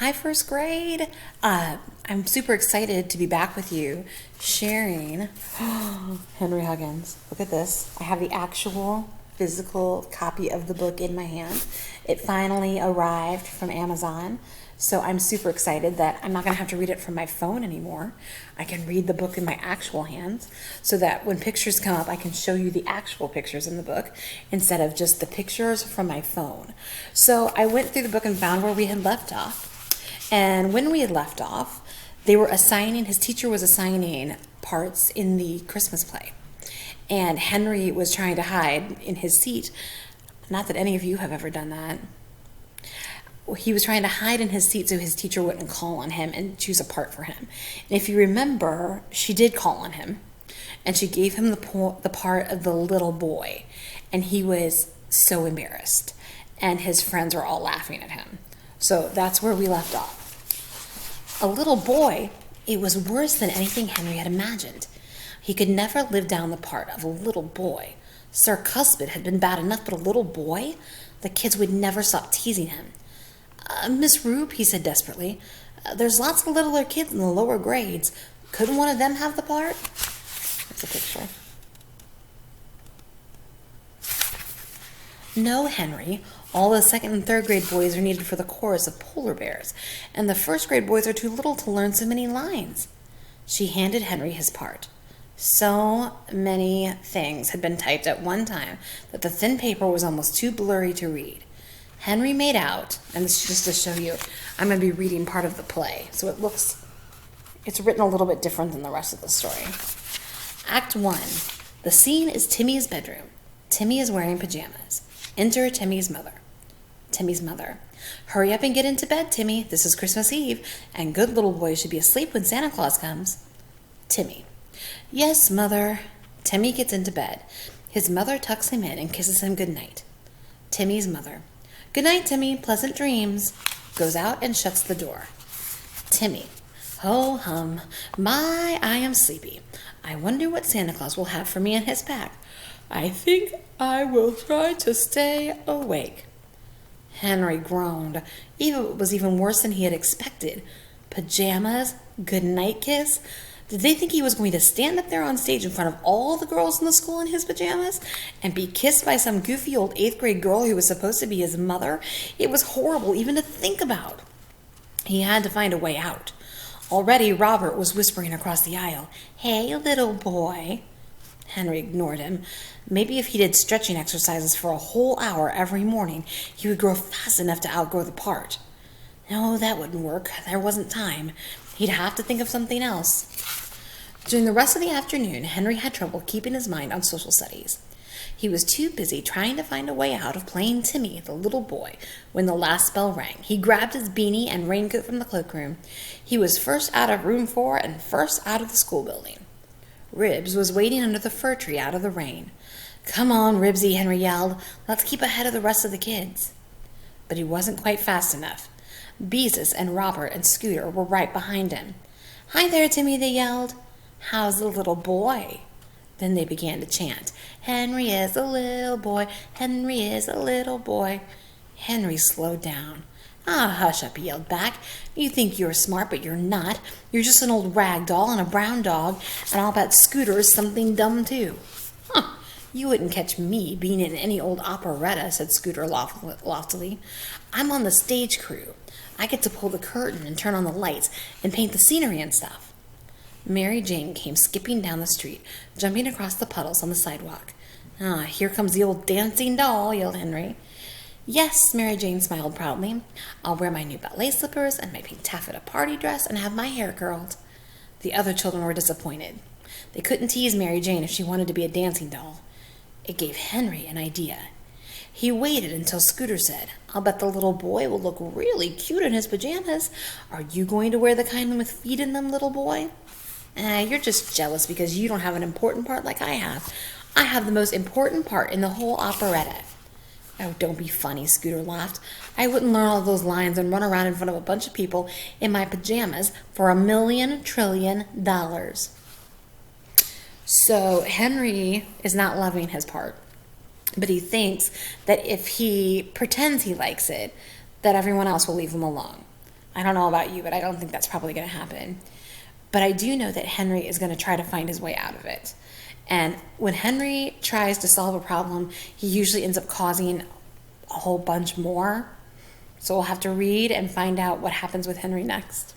Hi, first grade. I'm super excited to be back with you sharing Henry Huggins. Look at this. I have the actual physical copy of the book in my hand. It finally arrived from Amazon. So I'm super excited that I'm not going to have to read it from my phone anymore. I can read the book in my actual hands so that when pictures come up, I can show you the actual pictures in the book instead of just the pictures from my phone. So I went through the book and found where we had left off. And when we had left off, his teacher was assigning parts in the Christmas play. And Henry was trying to hide in his seat. Not that any of you have ever done that. He was trying to hide in his seat so his teacher wouldn't call on him and choose a part for him. And if you remember, she did call on him. And she gave him the part of the little boy. And he was so embarrassed. And his friends were all laughing at him. So that's where we left off. A little boy, it was worse than anything Henry had imagined. He could never live down the part of a little boy. Sir Cuspid had been bad enough, but a little boy? The kids would never stop teasing him. Miss Rube, he said desperately, there's lots of littler kids in the lower grades. Couldn't one of them have the part? There's a picture. No, Henry. All the second and third grade boys are needed for the chorus of polar bears, and the first grade boys are too little to learn so many lines. She handed Henry his part. So many things had been typed at one time that the thin paper was almost too blurry to read. Henry made out, and this is just to show you, I'm going to be reading part of the play, so it's written a little bit different than the rest of the story. Act 1. The scene is Timmy's bedroom. Timmy is wearing pajamas. Enter Timmy's mother. Timmy's mother. Hurry up and get into bed, Timmy. This is Christmas Eve, and good little boy should be asleep when Santa Claus comes. Timmy. Yes, Mother. Timmy gets into bed. His mother tucks him in and kisses him good night. Timmy's mother. Good night, Timmy. Pleasant dreams. Goes out and shuts the door. Timmy. Ho hum. My, I am sleepy. I wonder what Santa Claus will have for me in his pack. I think I will try to stay awake. Henry groaned. It was even worse than he had expected. Pajamas? Good night kiss? Did they think he was going to stand up there on stage in front of all the girls in the school in his pajamas and be kissed by some goofy old 8th grade girl who was supposed to be his mother? It was horrible even to think about. He had to find a way out. Already Robert was whispering across the aisle, Hey, little boy. Henry ignored him. Maybe if he did stretching exercises for a whole hour every morning, he would grow fast enough to outgrow the part. No, that wouldn't work. There wasn't time. He'd have to think of something else. During the rest of the afternoon, Henry had trouble keeping his mind on social studies. He was too busy trying to find a way out of playing Timmy, the little boy, when the last bell rang. He grabbed his beanie and raincoat from the cloakroom. He was first out of room 4 and first out of the school building. Ribs was waiting under the fir tree out of the rain. Come on, Ribsy, Henry yelled. Let's keep ahead of the rest of the kids. But he wasn't quite fast enough. Beezus and Robert and Scooter were right behind him. Hi there, Timmy, they yelled. How's the little boy? Then they began to chant, Henry is a little boy, Henry is a little boy. Henry slowed down. Ah, hush up, he yelled back. You think you're smart, but you're not. You're just an old rag doll and a brown dog, and I'll bet Scooter is something dumb, too. Huh, you wouldn't catch me being in any old operetta, said Scooter loftily. I'm on the stage crew. I get to pull the curtain and turn on the lights and paint the scenery and stuff. Mary Jane came skipping down the street, jumping across the puddles on the sidewalk. Ah, here comes the old dancing doll, yelled Henry. Yes, Mary Jane smiled proudly. I'll wear my new ballet slippers and my pink taffeta party dress and have my hair curled. The other children were disappointed. They couldn't tease Mary Jane if she wanted to be a dancing doll. It gave Henry an idea. He waited until Scooter said, I'll bet the little boy will look really cute in his pajamas. Are you going to wear the kind with feet in them, little boy? You're just jealous because you don't have an important part like I have. I have the most important part in the whole operetta. Oh, don't be funny, Scooter laughed. I wouldn't learn all those lines and run around in front of a bunch of people in my pajamas for $1 trillion. So Henry is not loving his part, but he thinks that if he pretends he likes it, that everyone else will leave him alone. I don't know about you, but I don't think that's probably going to happen. But I do know that Henry is going to try to find his way out of it. And when Henry tries to solve a problem, he usually ends up causing a whole bunch more. So we'll have to read and find out what happens with Henry next.